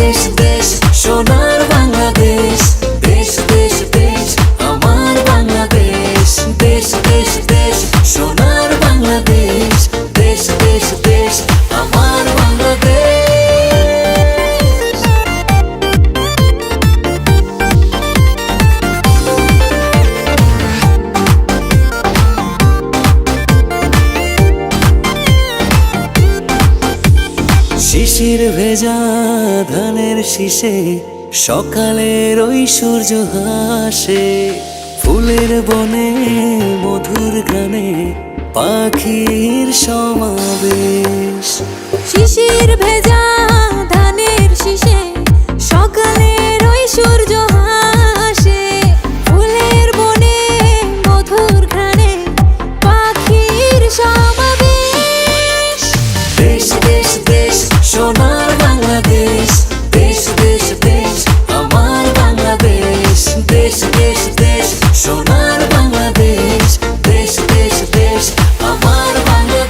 দেশ দেশ সোনার বাংলাদেশ, দেশ দেশ দেশ আমার বাংলাদেশ, দেশ দেশ দেশ সোনার বাংলাদেশ, দেশ দেশ দেশ আমার বাংলাদেশ। শিশির ভেজা ধানের শীষে সকালের ওই সূর্য হাসে, ফুলের বনে মধুর গানে পাখির সমাবেশ। শিশির ভেজা ধানের শীষে সকালের ওই সূর্য হাসে, ফুলের বনে মধুর ঘ্রাণে পাখির সমাবেশ। দেশ দেশ দেশ সোনার বাংলাদেশ, দেশ দেশ দেশ আমার বাংলাদেশ, দেশ দেশ দেশ সোনার বাংলাদেশ, দেশ দেশ দেশ আমার বাংলাদেশ।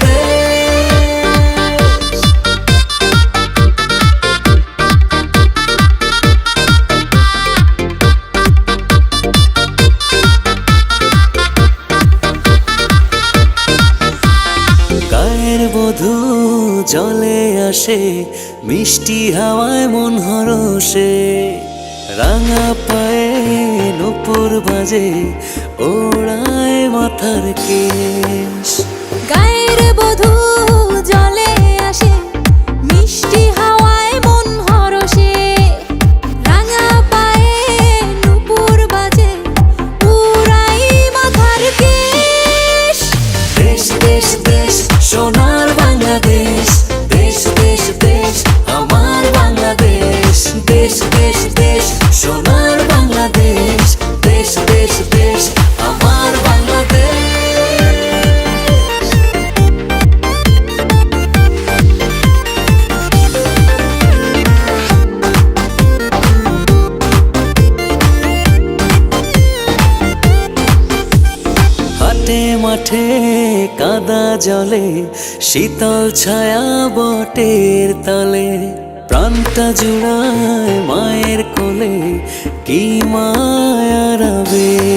গায়ের বধূ জলে আসে, মিষ্টি হাওয়ায় মন হরষে, রাঙা পায়ে নূপুর বাজে, ওড়ায় মাথার কেশ। গায়ের বধূ জলে আসে, মিষ্টি হাওয়ায় মন হরষে, রাঙা পায়ে নূপুর বাজে, উড়াই মাথার কেশ। দেশ দেশ দেশ সোনার বাংলাদেশ, দেশ দেশ দেশ আমার বাংলাদেশ, দেশ দেশ দেশ সোনার বাংলাদেশ, দেশ দেশ দেশ আমার বাংলাদেশ। হাটে মাঠে কাদা জলে, শীতল ছায়া বটের তলে, প্রাণটা জুড়ায় মায়ের কোলে, কি মায়ার আবেশ।